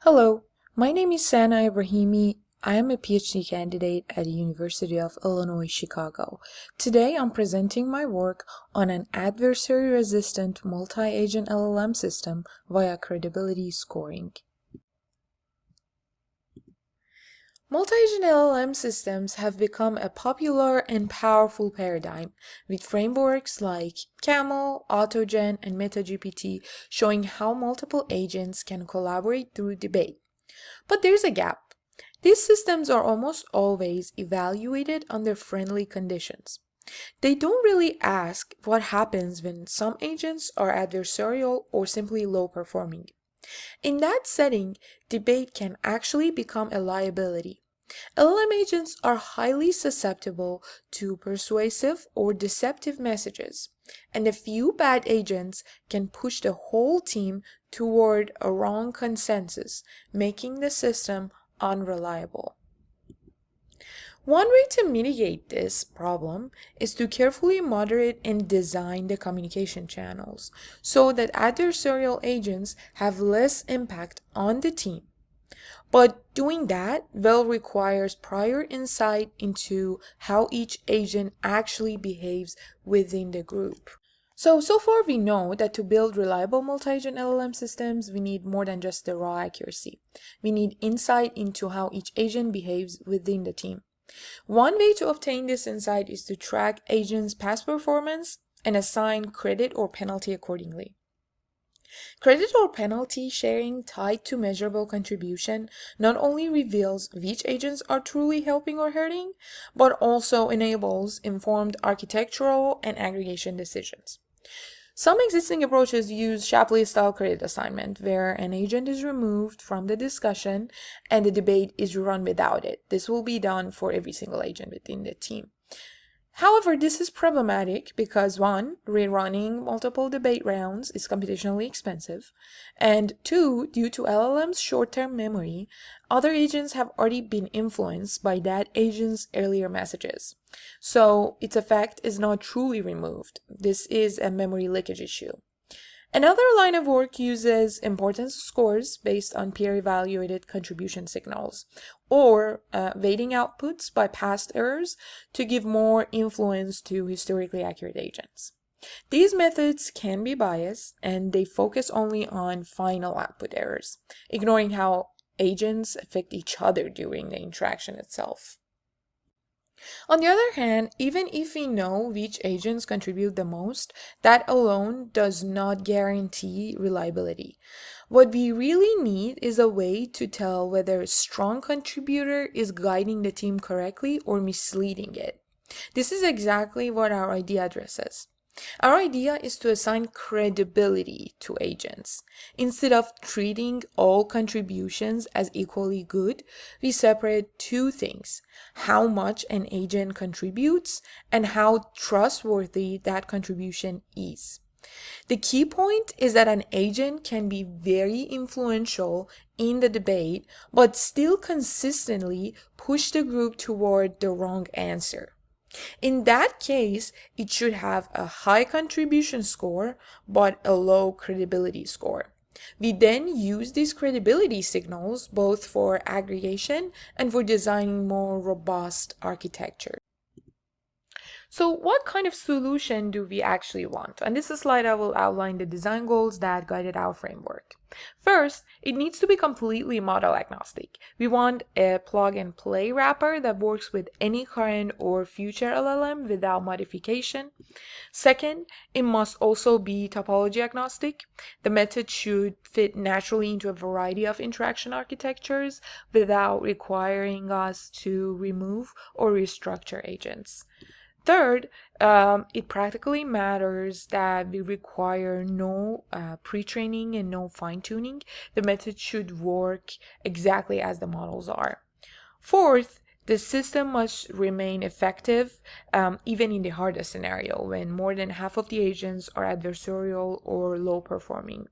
Hello, my name is Sana Ibrahimi. I am a PhD candidate at the University of Illinois, Chicago. Today I'm presenting my work on an adversary-resistant multi-agent LLM system via credibility scoring. Multi-agent LLM systems have become a popular and powerful paradigm, with frameworks like Camel, AutoGen, and MetaGPT showing how multiple agents can collaborate through debate. But there's a gap. These systems are almost always evaluated under friendly conditions. They don't really ask what happens when some agents are adversarial or simply low performing. In that setting, debate can actually become a liability. LLM agents are highly susceptible to persuasive or deceptive messages, and a few bad agents can push the whole team toward a wrong consensus, making the system unreliable. One way to mitigate this problem is to carefully moderate and design the communication channels so that adversarial agents have less impact on the team. But doing that well requires prior insight into how each agent actually behaves within the group. So far we know that to build reliable multi-agent LLM systems, we need more than just the raw accuracy. We need insight into how each agent behaves within the team. One way to obtain this insight is to track agents' past performance and assign credit or penalty accordingly. Credit or penalty sharing tied to measurable contribution not only reveals which agents are truly helping or hurting, but also enables informed architectural and aggregation decisions. Some existing approaches use Shapley-style credit assignment, where an agent is removed from the discussion and the debate is run without it. This will be done for every single agent within the team. However, this is problematic because 1. Rerunning multiple debate rounds is computationally expensive, and 2. Due to LLM's short-term memory, other agents have already been influenced by that agent's earlier messages. So its effect is not truly removed. This is a memory leakage issue. Another line of work uses importance scores based on peer-evaluated contribution signals, or weighting outputs by past errors to give more influence to historically accurate agents. These methods can be biased, and they focus only on final output errors, ignoring how agents affect each other during the interaction itself. On the other hand, even if we know which agents contribute the most, that alone does not guarantee reliability. What we really need is a way to tell whether a strong contributor is guiding the team correctly or misleading it. This is exactly what our idea addresses. Our idea is to assign credibility to agents. Instead of treating all contributions as equally good, we separate two things: how much an agent contributes and how trustworthy that contribution is. The key point is that an agent can be very influential in the debate, but still consistently push the group toward the wrong answer. In that case, it should have a high contribution score, but a low credibility score. We then use these credibility signals both for aggregation and for designing more robust architecture. So what kind of solution do we actually want? On this slide, I will outline the design goals that guided our framework. First, it needs to be completely model agnostic. We want a plug and play wrapper that works with any current or future LLM without modification. Second, it must also be topology agnostic. The method should fit naturally into a variety of interaction architectures without requiring us to remove or restructure agents. Third, it practically matters that we require no pre-training and no fine-tuning. The method should work exactly as the models are. Fourth, the system must remain effective even in the hardest scenario when more than half of the agents are adversarial or low performing.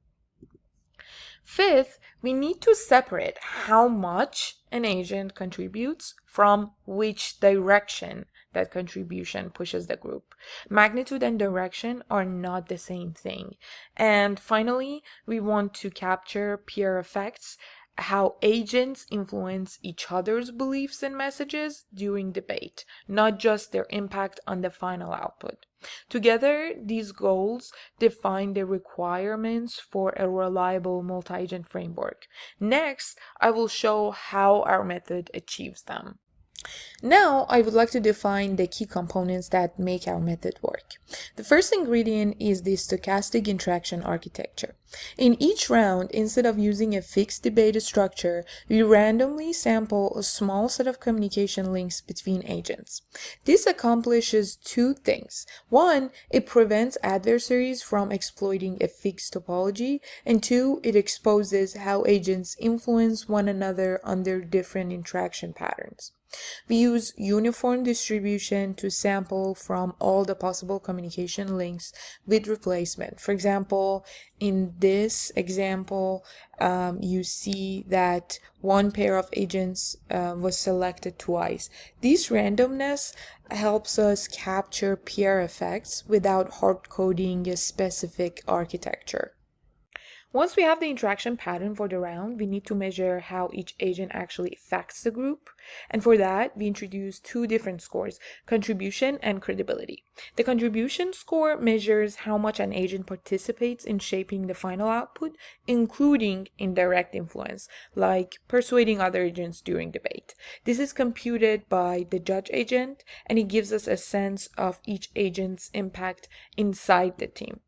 Fifth, we need to separate how much an agent contributes from which direction that contribution pushes the group. Magnitude and direction are not the same thing. And finally, we want to capture peer effects how agents influence each other's beliefs and messages during debate, not just their impact on the final output. Together, these goals define the requirements for a reliable multi-agent framework. Next, I will show how our method achieves them. Now, I would like to define the key components that make our method work. The first ingredient is the stochastic interaction architecture. In each round, instead of using a fixed debate structure, we randomly sample a small set of communication links between agents. This accomplishes two things. One, it prevents adversaries from exploiting a fixed topology, and two, it exposes how agents influence one another under different interaction patterns. We use uniform distribution to sample from all the possible communication links with replacement. For example, in this example, you see that one pair of agents was selected twice. This randomness helps us capture peer effects without hard coding a specific architecture. Once we have the interaction pattern for the round, we need to measure how each agent actually affects the group. And for that, we introduce two different scores, contribution and credibility. The contribution score measures how much an agent participates in shaping the final output, including indirect influence, like persuading other agents during debate. This is computed by the judge agent, and it gives us a sense of each agent's impact inside the team.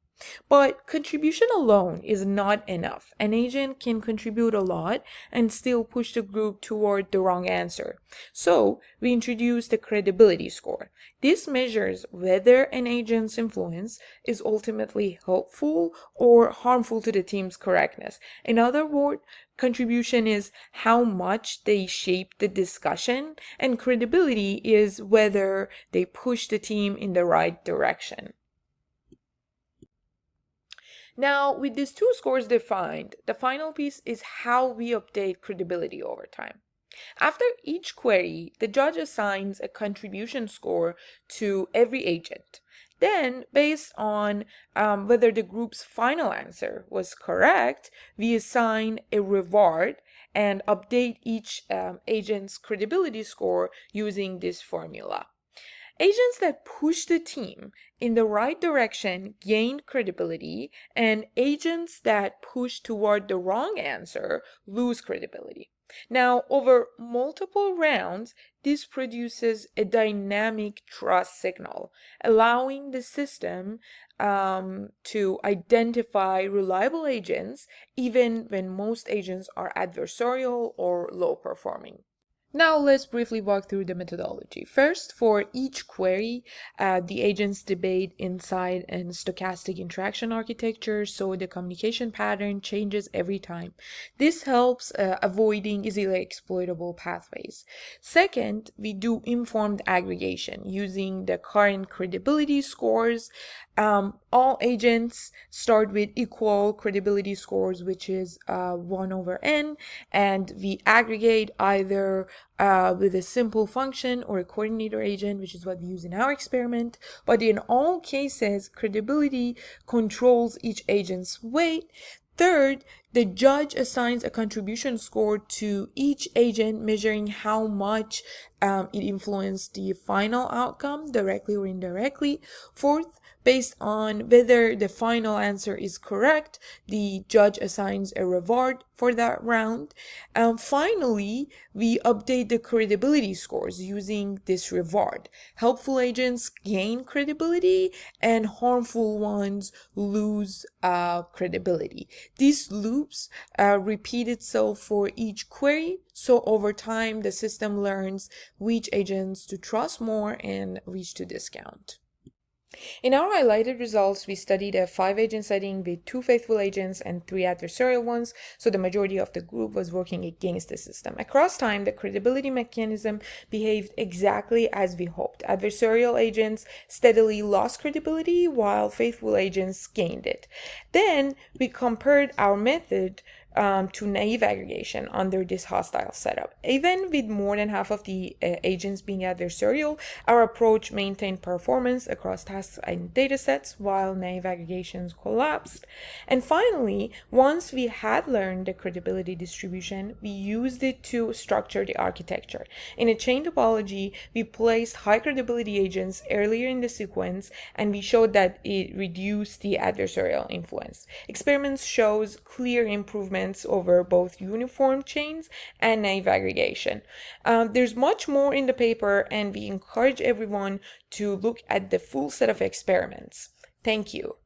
But contribution alone is not enough. An agent can contribute a lot and still push the group toward the wrong answer. So we introduce the credibility score. This measures whether an agent's influence is ultimately helpful or harmful to the team's correctness. In other words, contribution is how much they shape the discussion, and credibility is whether they push the team in the right direction. Now, with these two scores defined, the final piece is how we update credibility over time. After each query, the judge assigns a contribution score to every agent. Then, based on whether the group's final answer was correct, we assign a reward and update each agent's credibility score using this formula. Agents that push the team in the right direction gain credibility, and agents that push toward the wrong answer lose credibility. Now, over multiple rounds, this produces a dynamic trust signal, allowing the system to identify reliable agents even when most agents are adversarial or low performing. Now let's briefly walk through the methodology. First, for each query, the agents debate inside a stochastic interaction architecture, so the communication pattern changes every time. This helps avoiding easily exploitable pathways. Second, we do informed aggregation using the current credibility scores. All agents start with equal credibility scores, which is 1 over n, and we aggregate either with a simple function or a coordinator agent, which is what we use in our experiment. But in all cases, credibility controls each agent's weight. Third, the judge assigns a contribution score to each agent, measuring how much it influenced the final outcome, directly or indirectly. Fourth, based on whether the final answer is correct, the judge assigns a reward for that round. Finally, we update the credibility scores using this reward. Helpful agents gain credibility and harmful ones lose credibility. These loops repeat itself for each query, so over time the system learns which agents to trust more and which to discount. In our highlighted results, we studied a 5-agent setting with 2 faithful agents and 3 adversarial ones, so the majority of the group was working against the system. Across time, the credibility mechanism behaved exactly as we hoped. Adversarial agents steadily lost credibility while faithful agents gained it. Then we compared our method to naive aggregation under this hostile setup. Even with more than half of the agents being adversarial, our approach maintained performance across tasks and datasets while naive aggregations collapsed. And finally, once we had learned the credibility distribution, we used it to structure the architecture. In a chain topology, we placed high credibility agents earlier in the sequence, and we showed that it reduced the adversarial influence. Experiments shows clear improvements over both uniform chains and naive aggregation. There's much more in the paper, and we encourage everyone to look at the full set of experiments. Thank you.